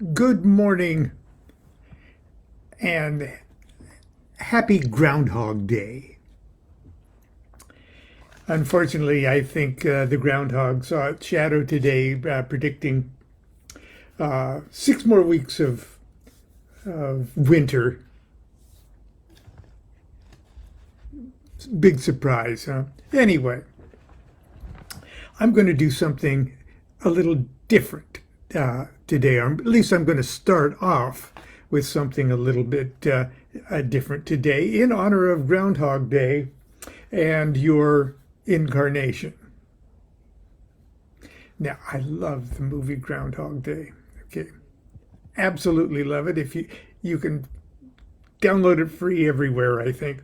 Good morning and happy Groundhog Day. Unfortunately, I think the groundhog saw its shadow today, predicting 6 more weeks of winter. Big surprise, huh? Anyway, I'm going to do something a little different today, or at least I'm going to start off with something a little bit different today in honor of Groundhog Day and your incarnation. Now, I love the movie Groundhog Day. Okay, absolutely love it. If you can download it free everywhere, I think.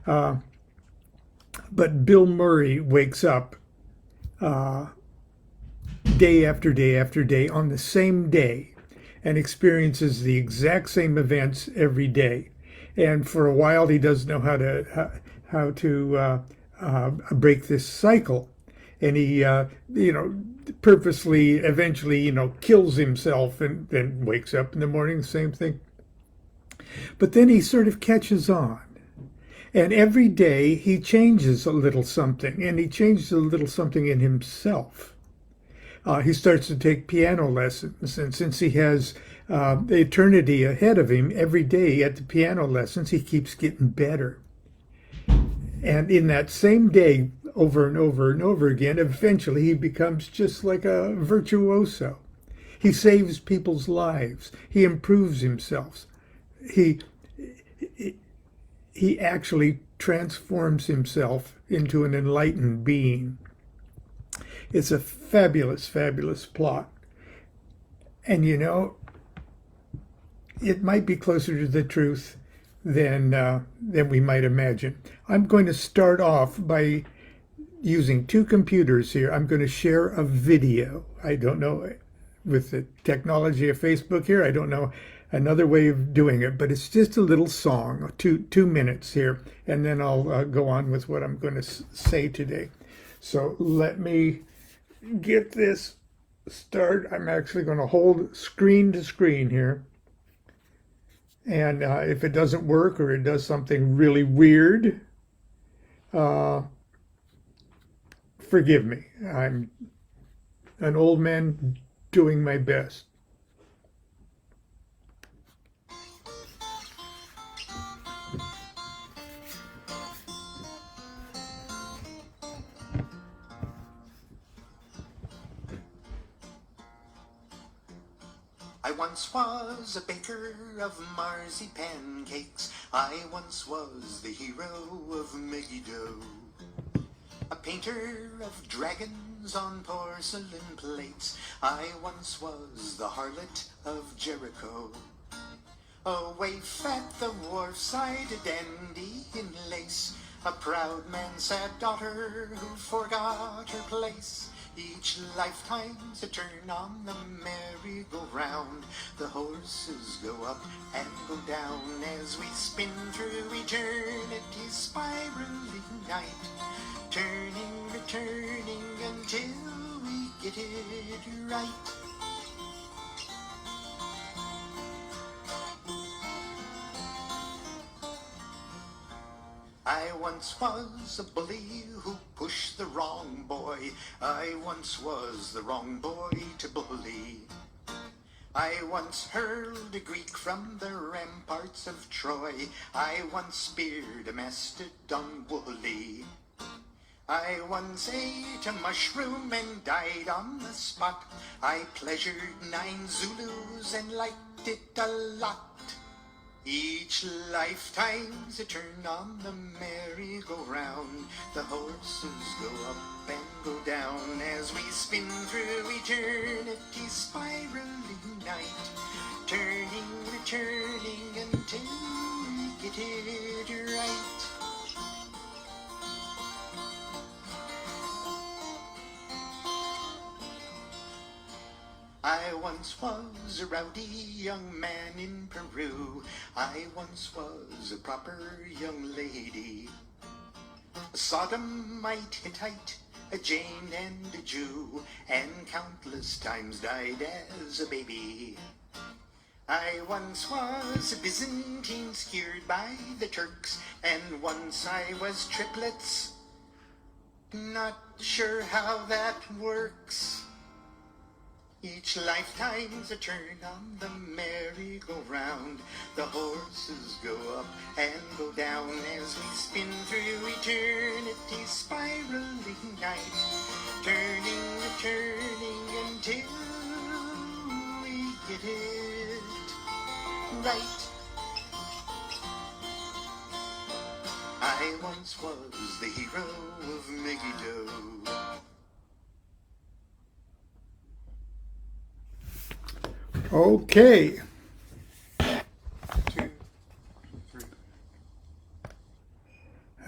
But Bill Murray wakes up day after day after day on the same day and experiences the exact same events every day. And for a while, he doesn't know how to break this cycle, and he purposely eventually kills himself and then wakes up in the morning, same thing. But then he sort of catches on. And every day he changes a little something, and he changes a little something in himself. He starts to take piano lessons, and since he has eternity ahead of him, every day at the piano lessons, he keeps getting better. And in that same day, over and over and over again, eventually he becomes just like a virtuoso. He saves people's lives. He improves himself. He actually transforms himself into an enlightened being. It's a fabulous, fabulous plot. And it might be closer to the truth than we might imagine. I'm going to start off by using two computers here. I'm going to share a video. I don't know, with the technology of Facebook here, I don't know another way of doing it, but it's just a little song, 2 minutes here, and then I'll go on with what I'm going to say today. So let me get this started. I'm actually going to hold screen to screen here. And if it doesn't work or it does something really weird, forgive me. I'm an old man doing my best. I once was a baker of marzipan cakes. I once was the hero of Megiddo. A painter of dragons on porcelain plates. I once was the harlot of Jericho. A waif at the wharfside, a dandy in lace. A proud man-sad daughter who forgot her place. Each lifetime's a turn on the merry-go-round. The horses go up and go down as we spin through eternity's spiraling night. Turning, returning until we get it right. I once was a bully who pushed the wrong boy. I once was the wrong boy to bully. I once hurled a Greek from the ramparts of Troy. I once speared a mastodon woolly. I once ate a mushroom and died on the spot. I pleasured 9 Zulus and liked it a lot. Each lifetime's a turn on the merry-go-round. The horses go up and go down as we spin through eternity's spiraling night. Turning, returning until we get it right. I once was a rowdy young man in Peru. I once was a proper young lady. A sodomite, Hittite, a Jane and a Jew, and countless times died as a baby. I once was a Byzantine skewered by the Turks, and once I was triplets. Not sure how that works. Each lifetime's a turn on the merry-go-round. The horses go up and go down as we spin through eternity's spiraling night, turning and turning until we get it right. I once was the hero of Megiddo. Okay. 2, 3.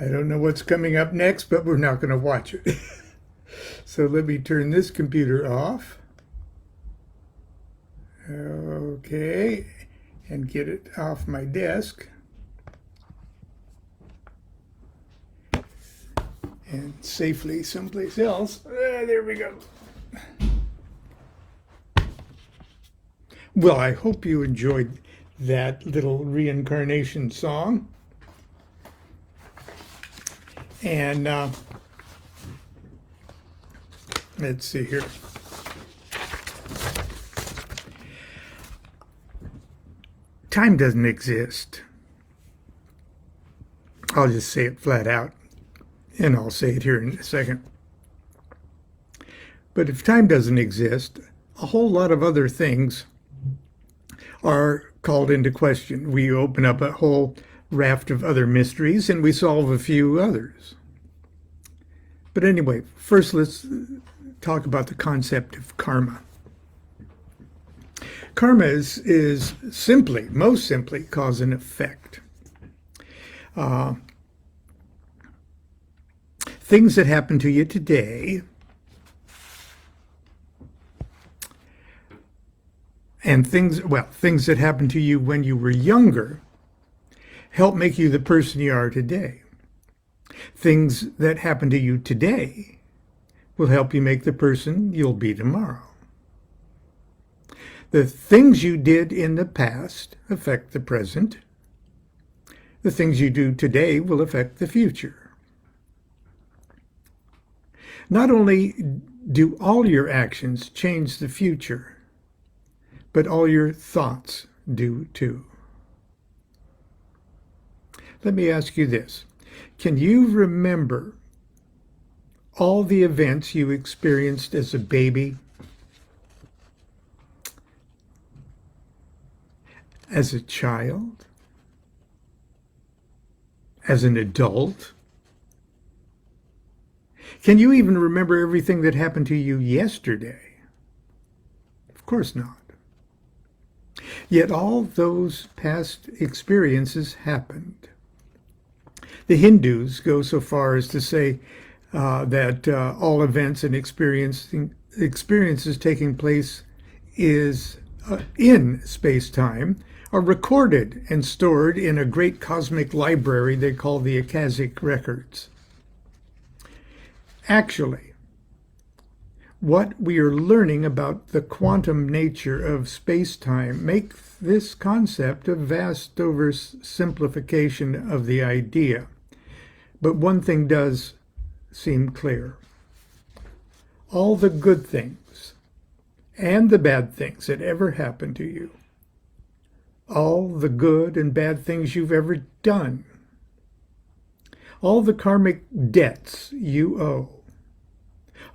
I don't know what's coming up next, but we're not going to watch it. So let me turn this computer off. Okay. And get it off my desk. And safely someplace else. There we go. Well, I hope you enjoyed that little reincarnation song. And let's see here. Time doesn't exist. I'll just say it flat out, and I'll say it here in a second. But if time doesn't exist, a whole lot of other things are called into question. We open up a whole raft of other mysteries and we solve a few others. But anyway, first let's talk about the concept of karma. Karma is simply, most simply, cause and effect. Things that happen to you today and things that happened to you when you were younger help make you the person you are today. Things that happen to you today will help you make the person you'll be tomorrow. The things you did in the past affect the present. The things you do today will affect the future. Not only do all your actions change the future, but all your thoughts do too. Let me ask you this. Can you remember all the events you experienced as a baby, as a child, as an adult? Can you even remember everything that happened to you yesterday? Of course not. Yet all those past experiences happened. The Hindus go so far as to say that all events and experiences taking place in space-time are recorded and stored in a great cosmic library they call the Akashic Records. Actually, what we are learning about the quantum nature of space-time makes this concept a vast oversimplification of the idea. But one thing does seem clear. All the good things and the bad things that ever happened to you, all the good and bad things you've ever done, all the karmic debts you owe,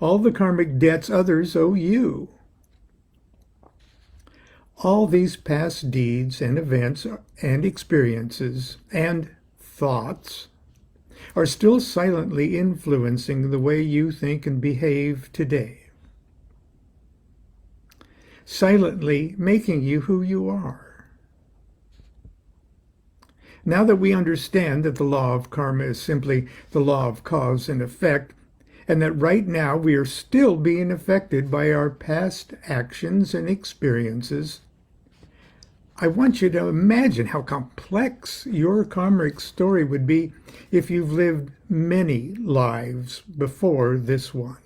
all the karmic debts others owe you, all these past deeds and events and experiences and thoughts are still silently influencing the way you think and behave today, silently making you who you are. Now that we understand that the law of karma is simply the law of cause and effect, and that right now we are still being affected by our past actions and experiences, I want you to imagine how complex your karmic story would be if you've lived many lives before this one.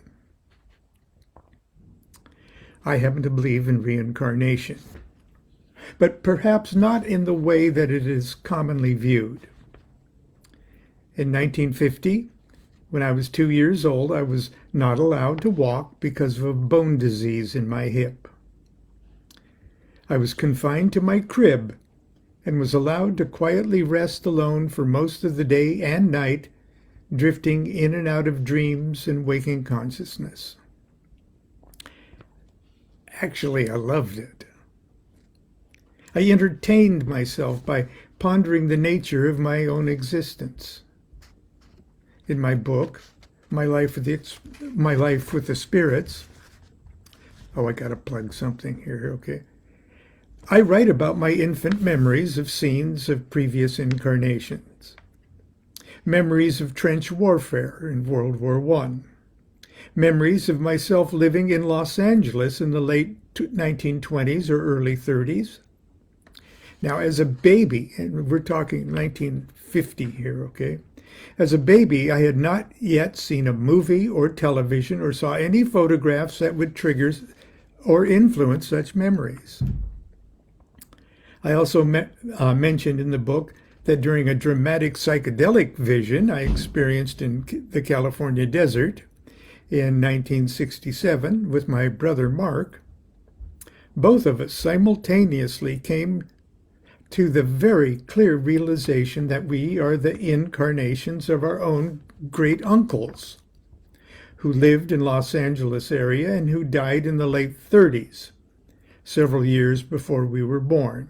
I happen to believe in reincarnation. but perhaps not in the way that it is commonly viewed. In 1950, when I was 2 years old, I was not allowed to walk because of a bone disease in my hip. I was confined to my crib and was allowed to quietly rest alone for most of the day and night, drifting in and out of dreams and waking consciousness. Actually, I loved it. I entertained myself by pondering the nature of my own existence. In my book, My Life with the Spirits, I gotta plug something here, okay? I write about my infant memories of scenes of previous incarnations, memories of trench warfare in World War I, memories of myself living in Los Angeles in the late 1920s or early 30s. Now, as a baby, and we're talking 1950 here, okay? As a baby, I had not yet seen a movie or television or saw any photographs that would trigger or influence such memories. I also mentioned in the book that during a dramatic psychedelic vision I experienced in the California desert in 1967 with my brother Mark, both of us simultaneously came to the very clear realization that we are the incarnations of our own great uncles who lived in Los Angeles area and who died in the late 30s, several years before we were born.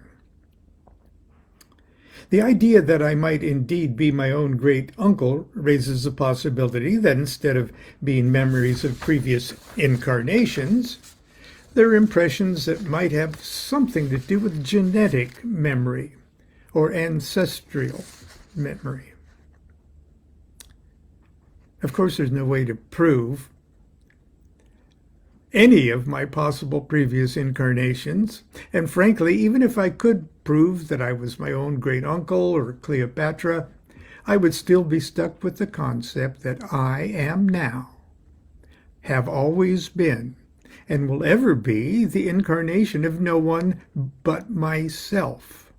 The idea that I might indeed be my own great uncle raises the possibility that instead of being memories of previous incarnations, they're impressions that might have something to do with genetic memory or ancestral memory. Of course, there's no way to prove any of my possible previous incarnations, and frankly, even if I could prove that I was my own great uncle or Cleopatra, I would still be stuck with the concept that I am now, have always been, and will ever be the incarnation of no one but myself.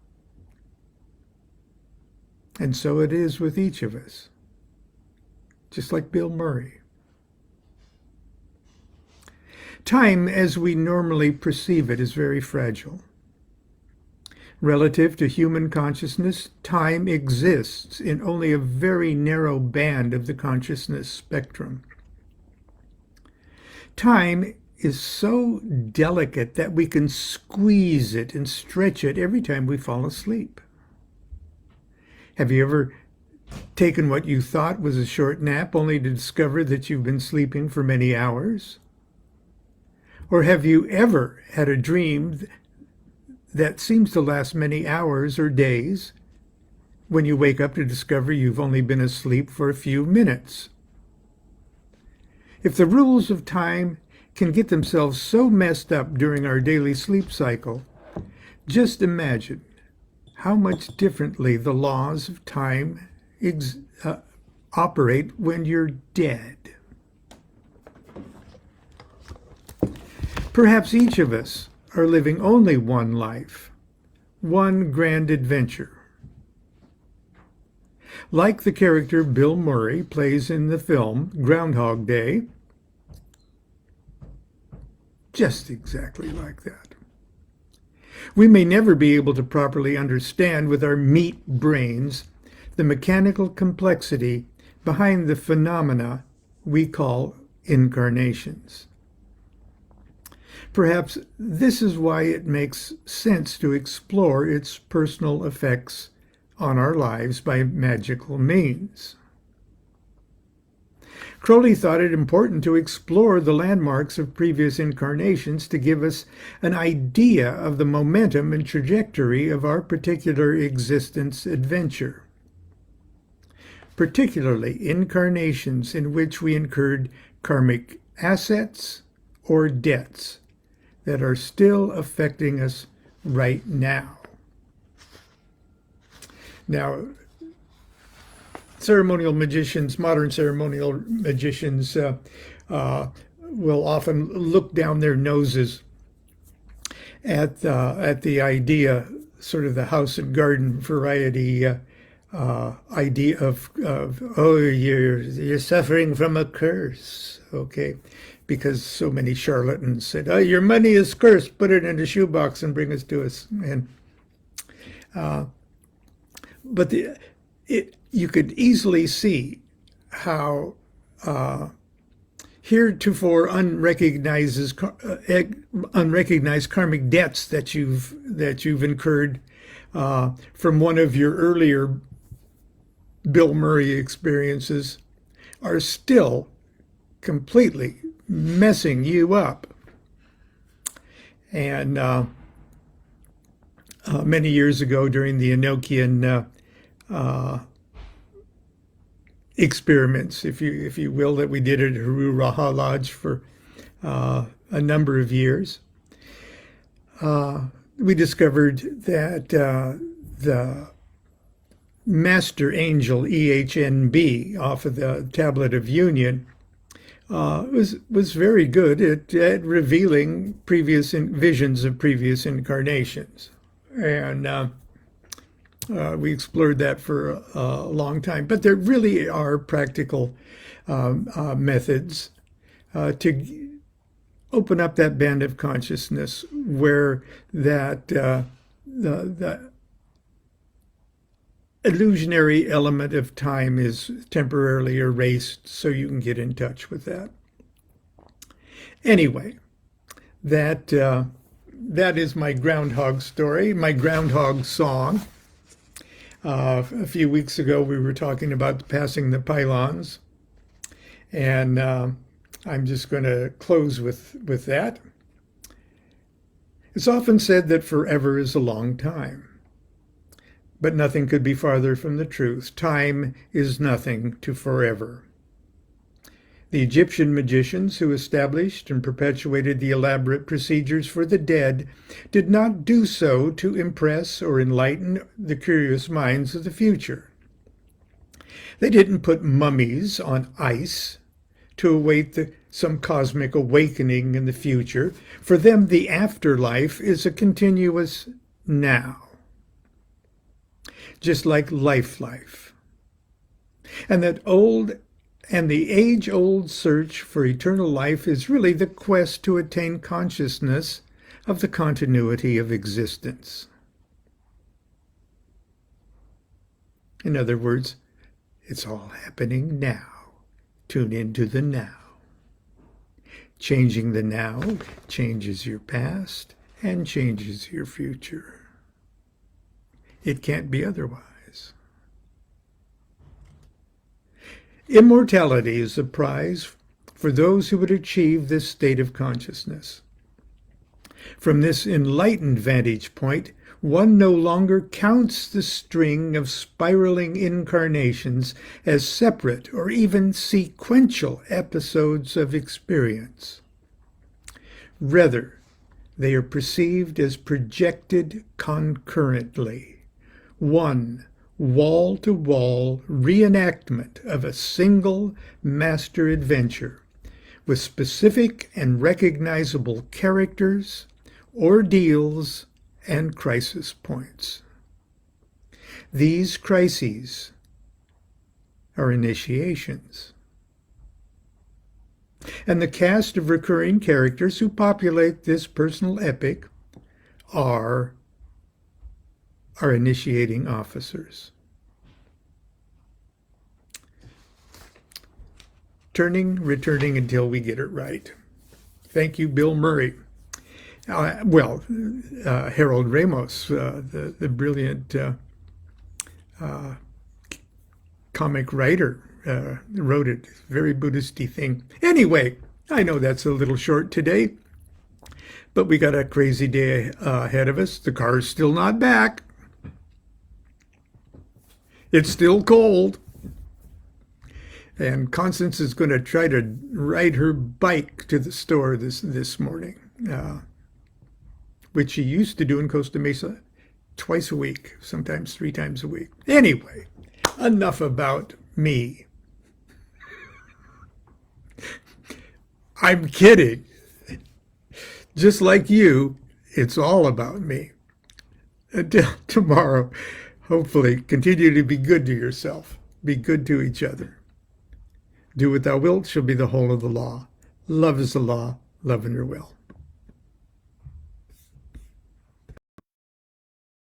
And so it is with each of us, just like Bill Murray. Time, as we normally perceive it, is very fragile. Relative to human consciousness, time exists in only a very narrow band of the consciousness spectrum. Time is so delicate that we can squeeze it and stretch it every time we fall asleep. Have you ever taken what you thought was a short nap only to discover that you've been sleeping for many hours? Or have you ever had a dream that seems to last many hours or days when you wake up to discover you've only been asleep for a few minutes? If the rules of time can get themselves so messed up during our daily sleep cycle, just imagine how much differently the laws of time operate when you're dead. Perhaps each of us are living only one life, one grand adventure. Like the character Bill Murray plays in the film Groundhog Day, just exactly like that. We may never be able to properly understand with our meat brains the mechanical complexity behind the phenomena we call incarnations. Perhaps this is why it makes sense to explore its personal effects on our lives by magical means. Crowley thought it important to explore the landmarks of previous incarnations to give us an idea of the momentum and trajectory of our particular existence adventure, particularly incarnations in which we incurred karmic assets or debts that are still affecting us right now. Now, modern ceremonial magicians will often look down their noses at the idea, sort of the house and garden variety idea of oh, you're suffering from a curse, okay, because so many charlatans said, oh, your money is cursed, put it in a shoebox and bring it to us. And but you could easily see how heretofore unrecognized karmic debts that you've incurred from one of your earlier Bill Murray experiences are still completely messing you up. And many years ago, during the Enochian experiments, if you will, that we did at Haru Raha Lodge for a number of years, we discovered that the Master Angel EHNB off of the Tablet of Union was very good at revealing previous visions of previous incarnations, and we explored that for a long time. But there really are practical methods to open up that band of consciousness where that the illusionary element of time is temporarily erased, so you can get in touch with that. Anyway, that is my groundhog story, my groundhog song. A few weeks ago, we were talking about passing the pylons, and I'm just going to close with that. It's often said that forever is a long time. But nothing could be farther from the truth. Time is nothing to forever. The Egyptian magicians who established and perpetuated the elaborate procedures for the dead did not do so to impress or enlighten the curious minds of the future. They didn't put mummies on ice to await some cosmic awakening in the future. For them, the afterlife is a continuous now. Just like life. And the age-old search for eternal life is really the quest to attain consciousness of the continuity of existence. In other words, it's all happening now. Tune into the now. Changing the now changes your past and changes your future. It can't be otherwise. Immortality is the prize for those who would achieve this state of consciousness. From this enlightened vantage point, one no longer counts the string of spiraling incarnations as separate or even sequential episodes of experience. Rather, they are perceived as projected concurrently. One wall-to-wall reenactment of a single master adventure with specific and recognizable characters, ordeals, and crisis points. These crises are initiations. And the cast of recurring characters who populate this personal epic are our initiating officers. Returning until we get it right. Thank you, Bill Murray. Harold Ramos, the brilliant comic writer, wrote it. Very Buddhist-y thing. Anyway, I know that's a little short today, but we got a crazy day ahead of us. The car's still not back. It's still cold. And Constance is going to try to ride her bike to the store this morning, which she used to do in Costa Mesa twice a week, sometimes 3 times a week. Anyway, enough about me. I'm kidding. Just like you, It's all about me. Until tomorrow, hopefully, continue to be good to yourself. Be good to each other. Do what thou wilt shall be the whole of the law. Love is the law. Love in your will.